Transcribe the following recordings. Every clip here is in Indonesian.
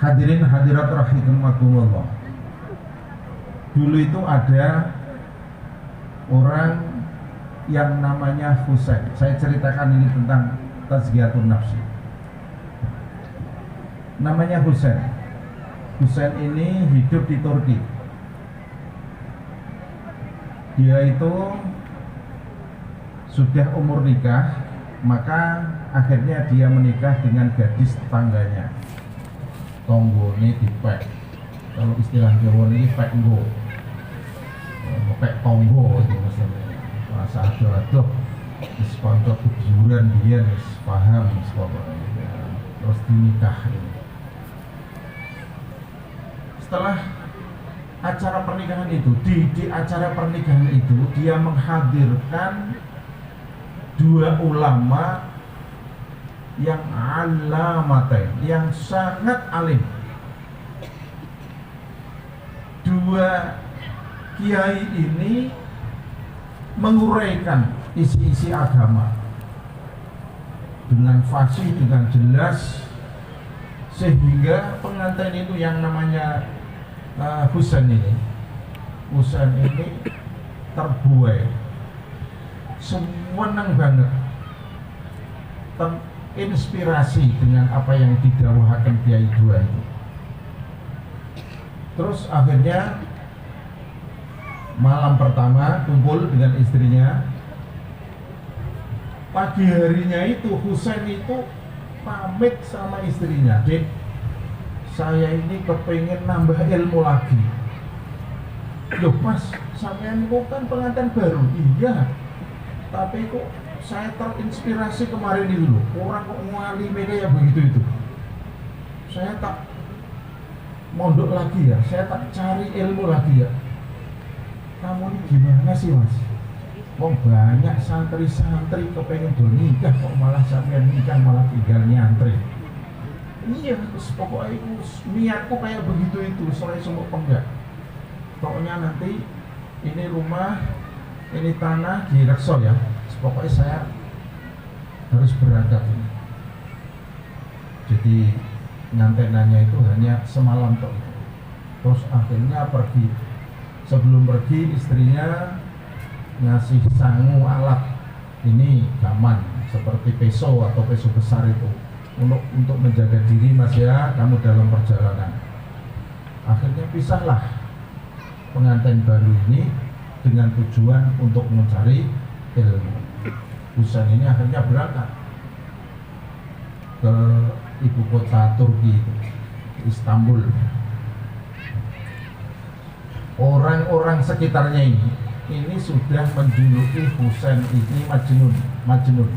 Hadirin hadirat rahimakumullah. Dulu itu ada orang yang namanya Husain. Saya ceritakan ini tentang tazkiyatun nafsi. Namanya Husain. Husain ini hidup di Turki. Dia itu sudah umur nikah, maka akhirnya dia menikah dengan gadis tetangganya. Tonggone dipek. Kalau istilah Jawa ini pek nggo. Pek tonggo itu maksudnya. Rasa adoh-adoh wis kanca kuburan dia wis paham pokoknya. Terus dinikah. Setelah acara pernikahan itu, di acara pernikahan itu dia menghadirkan dua ulama yang alamaten, yang sangat alim. Dua kiai ini menguraikan isi-isi agama dengan fasih, dengan jelas, sehingga pengantin itu yang namanya Husain ini terbuai, seneng banget, terinspirasi dengan apa yang didawahkan kiai dua itu. Terus akhirnya malam pertama kumpul dengan istrinya. Pagi harinya itu Husain itu pamit sama istrinya, "Dek, saya ini kepengen nambah ilmu lagi." "Loh Mas, sampean kok kan pengantin baru?" "Iya, tapi kok saya terinspirasi kemarin itu loh, orang kok ngalime kayak begitu itu. Saya tak mondok lagi ya, saya tak cari ilmu lagi ya." "Kamu ini gimana sih Mas? Wong banyak santri-santri kepengen nikah kok malah sampean nikah malah tinggal nyantri." "Iya, terus pokoknya itu niatku kayak begitu itu, soalnya semua enggak. Pokoknya nanti ini rumah, ini tanah direkso ya. Pokoknya saya harus berangkat ini." Jadi ngantenannya itu hanya semalam toh. Terus akhirnya pergi. Sebelum pergi istrinya ngasih sangu alat, ini gaman seperti peso atau peso besar itu, untuk menjaga diri Mas ya, kamu dalam perjalanan. Akhirnya pisahlah pengantin baru ini dengan tujuan untuk mencari ilmu. Husain ini akhirnya berangkat ke ibu kota Turki itu, Istanbul. Orang-orang sekitarnya ini sudah menjuluki Husain ini Majnun.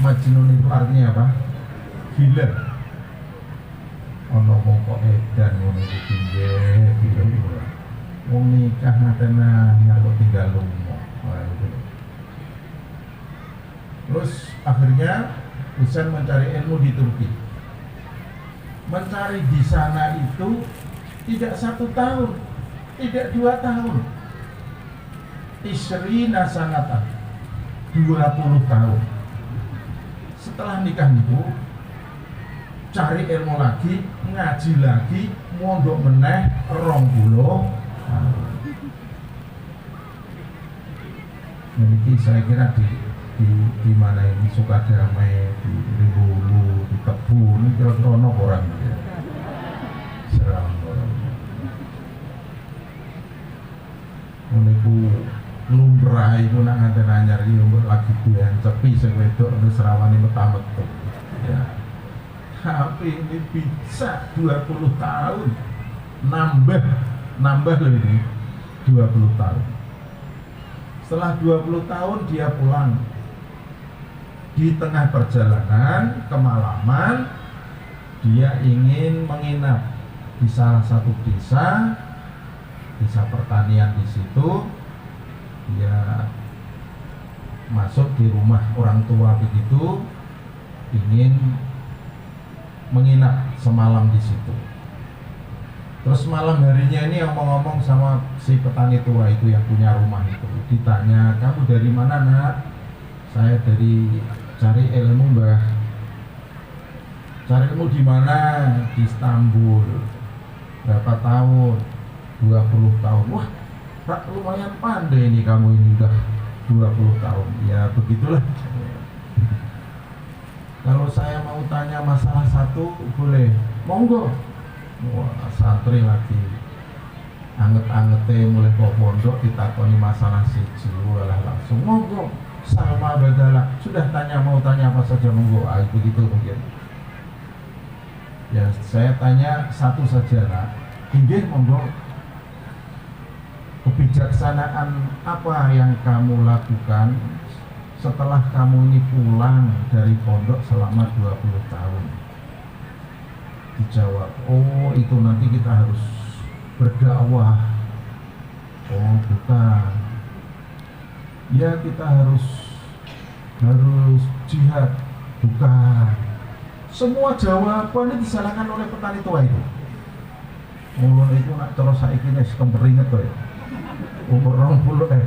Majnun itu artinya apa? Gila. Ono wong kok edan ngono iki gila. Wong nikah ngatena nyaluk tinggal lunga. Terus akhirnya Husain mencari ilmu di Turki. Mencari di sana itu tidak 1 tahun, tidak 2 tahun. Isrina sanatan, 20 tahun. Setelah nikah itu cari ilmu lagi, ngaji lagi, mondok meneh 20 tahun. Jadi saya kira di mana ini Sukadamai, di Rimbulu, di Tebu, ini kira-kira ono orang ya. Serang orang. Meniku lumrah itu nak nganten anyar iki lagi duwe cepi sing wedok terus rawani metu-metu. Ya. Tapi ini bisa 20 tahun nambah loh ini 20 tahun. Setelah 20 tahun dia pulang. Di tengah perjalanan kemalaman dia ingin menginap di salah satu desa pertanian. Di situ dia masuk di rumah orang tua begitu, ingin menginap semalam di situ. Terus malam harinya ini ngomong-ngomong sama si petani tua itu yang punya rumah itu, ditanya, "Kamu dari mana nak?" "Saya dari cari ilmu Mbah." Cari ilmu di mana? Di Istanbul. Berapa tahun? 20 tahun. Wah, lumayan pandai ini kamu ini udah 20 tahun. Ya begitulah. Kalau saya mau tanya masalah satu, boleh. Monggo. Wah, santri lagi anget-angete mulai kok pondok ditakoni masalah siji, walah langsung monggo. Sama badala. Sudah mau tanya apa saja monggo. Begitu mungkin. Ya, saya tanya satu saja nak. Inggih monggo. Kebijaksanaan apa yang kamu lakukan setelah kamu ini pulang dari pondok selama 20 tahun? Dijawab, oh itu nanti kita harus berdakwah. Oh bukan. Ya kita harus jihad. Bukan. Semua jawaban itu disalahkan oleh petani tua itu. Mulai itu nak terus saiki wis kemperinget to ya. Umur 20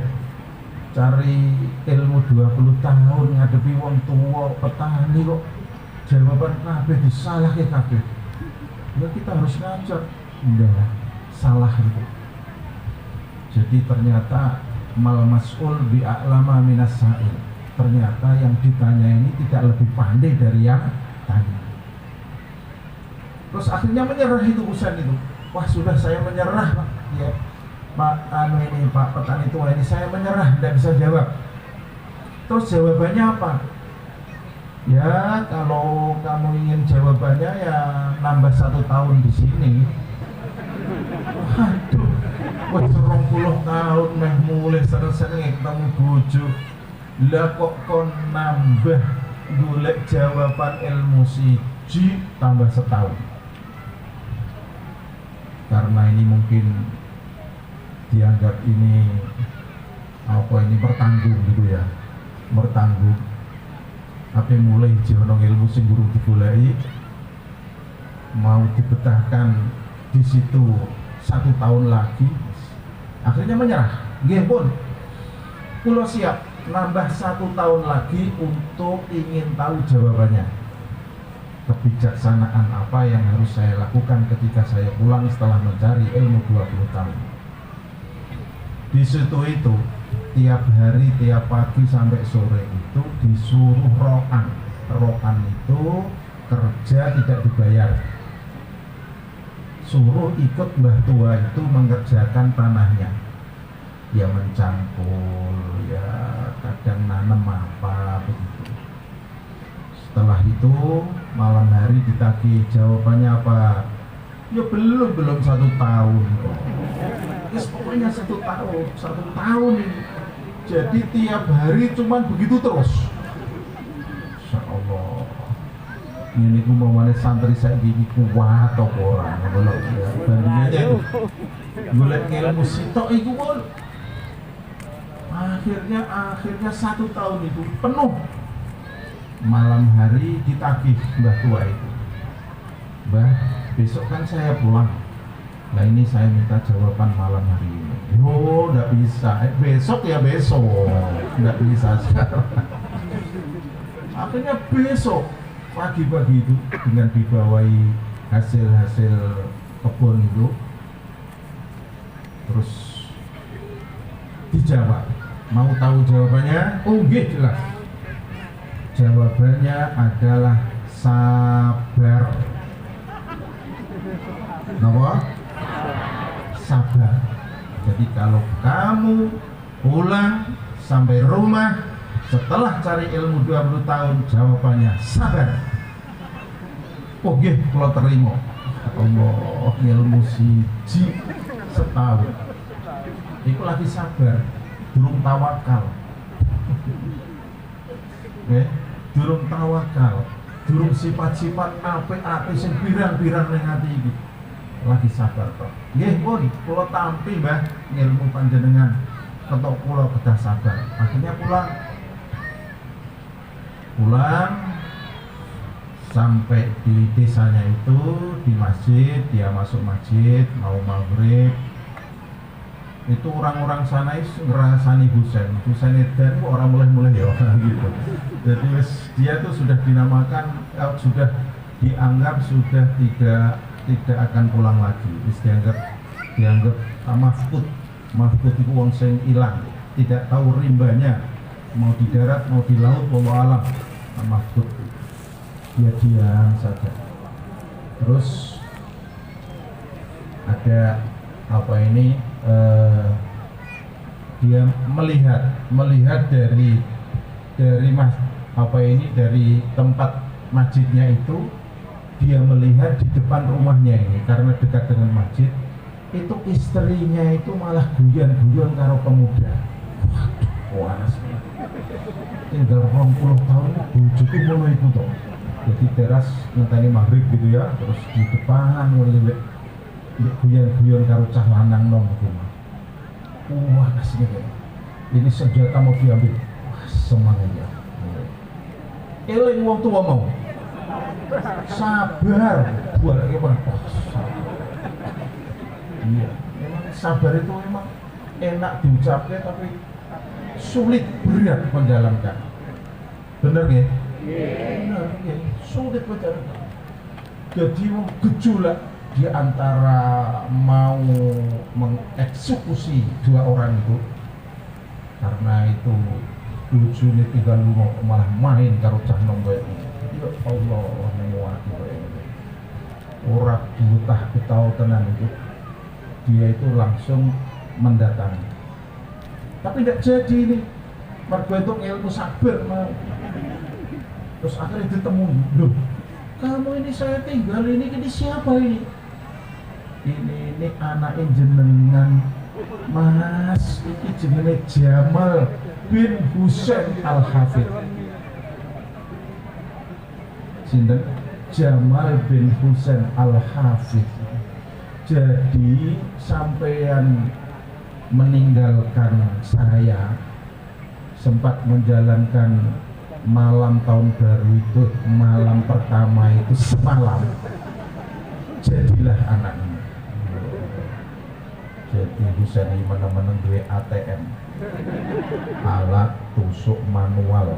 cari ilmu 20 tahun ngadepi wong tua petani kok jawaban kabeh disalahke kabeh. Ya kita harus ngajar. Enggak, salah itu. Jadi ternyata mal mas'ul bi a'lama minas sa'il. Ternyata yang ditanya ini tidak lebih pandai dari yang tanya. Terus akhirnya menyerah itu usaha itu. Wah sudah saya menyerah Pak. Ya, Pak Pak petani tua ini saya menyerah, tidak bisa jawab. Terus jawabannya apa? Ya kalau kamu ingin jawabannya ya nambah 1 tahun di sini. Aduh, wah 20 tahun meh mulai seneng-seneng ketemu bojo. Lah kok kon nambah golek jawaban ilmu siji tambah setahun. Karena ini mungkin dianggap ini bertanggung gitu ya, bertanggung. Tapi mulai jonong ilmu sing guru digoleki mau dibetahkan di situ 1 tahun lagi, akhirnya menyerah. Nggih pun, kula siap nambah 1 tahun lagi untuk ingin tahu jawabannya. Kebijaksanaan apa yang harus saya lakukan ketika saya pulang setelah mencari ilmu 20 tahun. Di situ itu tiap hari, tiap pagi sampai sore itu disuruh rokan. Rokan itu kerja tidak dibayar. Suruh ikut mbah tua itu mengerjakan tanahnya. Ya mencangkul, ya kadang nanam apa begitu. Setelah itu malam hari ditagih, jawabannya apa? Ya belum 1 tahun. Ya pokoknya 1 tahun ini. Jadi tiap hari cuman begitu terus. Insya Allah. Ini ku mau santri saya gini kuat atau orang. Bandingannya itu. Golek ilmu sitok itu pun. Akhirnya 1 tahun itu penuh. Malam hari ditagih mbah tua itu. Mbah, besok kan saya pulang. Nah ini saya minta jawaban malam hari ini. Oh, enggak bisa. Besok ya besok. Enggak bisa sekarang. Akhirnya besok pagi-pagi itu dengan dibawahi hasil-hasil kebun itu, terus dijawab. Mau tahu jawabannya? Oh, nggih jelas. Jawabannya adalah sabar. Kenapa? Sabar. Jadi kalau kamu pulang sampai rumah setelah cari ilmu 20 tahun, jawabannya sabar. Oh nggih, kula terima. Allah, ilmu siji setahun. Iku lagi sabar, durung tawakal. Durung tawakal, durung sifat-sifat apik-apik sing pirang-pirang ning ati iki. Lagi sabar kok. Nggih pun, kula tampi Mbah ilmu panjenengan. Ketok kula kedah sabar. Akhirnya pulang sampai di desanya itu, di masjid, dia masuk masjid mau maghrib. Itu orang-orang sana ngerasani Husain Edan orang mulai ya gitu. Jadi dia tuh sudah dinamakan sudah dianggap sudah tidak akan pulang lagi. Dianggap mafqud. Mafqud itu wong sing ilang, tidak tahu rimbanya, mau di darat mau di laut, wallahu alam. Mafqud, dia diam saja. Terus ada apa ini, dia melihat dari dari tempat masjidnya itu, dia melihat di depan rumahnya ini, karena dekat dengan masjid itu, istrinya itu malah guyon-guyon karo pemuda. Waduh, panas. Tinggal 20 tahun bojoku ngono iku to. Jadi teras ngenteni maghrib gitu ya, terus di depan mulai guyon-guyon karo cah lanang nom gitu. Wah, aslinya ini senjata mau diambil. Wah, semangatnya. Eling wong tua mau. Sabar, buat apa? Iya, memang sabar itu memang enak diucapkan tapi sulit, berat menjalankan. Bener ya? Bener ya, sulit menjalankan. Jadi gejolak di antara mau mengeksekusi dua orang itu, karena itu bojone tinggal lunga malah main karo cah nom koyo iki. Ya Allah, memuati koyo ngene. Ora betah ketau tenan itu. Dia itu langsung mendatangi. Tapi tidak jadi ini. Mergo itu ilmu sabar mau. Terus akhirnya ditemui. Loh, kamu ini saya tinggal ini siapa ini? Ini anak jenengan Mas, ini jenenge Jamal bin Husain Al-Hafidh. Sinten? Jamal bin Husain Al-Hafidh. Jadi sampean meninggalkan saya, sempat menjalankan malam tahun baru itu, malam pertama itu semalam, jadilah anaknya. Jadi bisa menang-menang duwe ATM, alat tusuk manual.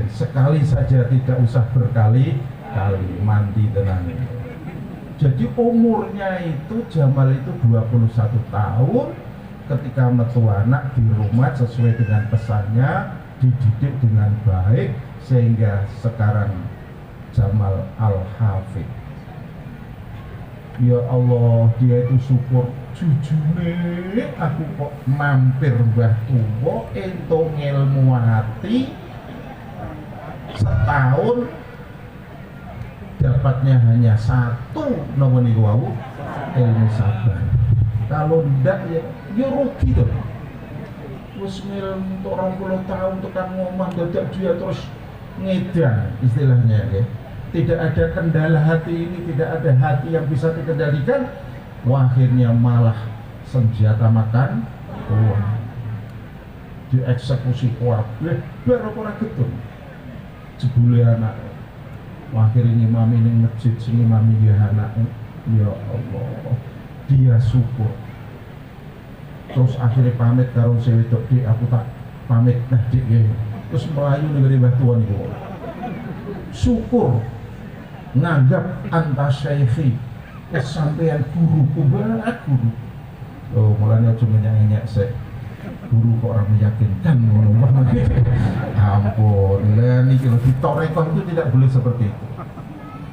Sekali saja, tidak usah berkali-kali, mandi tenang. Jadi umurnya itu Jamal itu 21 tahun ketika metu anak di rumah sesuai dengan pesannya, dididik dengan baik sehingga sekarang Jamal Al-Hafidh. Ya Allah, dia itu syukur, jujune aku kok mampir mbah tuwa entuk ilmu hati setahun dapatnya hanya satu nomor niku wau, ilmu sabar. Kalau ndak ya rugi tuh. Wis ngilmu untuk 20 tahun tekan ngomong dadak dia terus ngedan istilahnya ya. Tidak ada kendala hati ini, tidak ada hati yang bisa dikendalikan. Wah, akhirnya malah senjata makan uang. Dieksekusi kabeh baru ora getun. Jebule anak. Akhirnya mami ning masjid sing mami dia anak. Ya Allah, dia syukur. Terus akhirnya pamit karo sing wedok, "Dik, aku tak pamit nah Dik ya." Terus melayu negeri Mbah Tuan iku. Syukur nganggap anta syaikhi, kesampean guruku, berat guru. Oh, mulanya cuma nyanyi sik. Guru kok orang meyakinkan ngono. Ampun, lah niki lho ditorekoh itu tidak boleh seperti itu.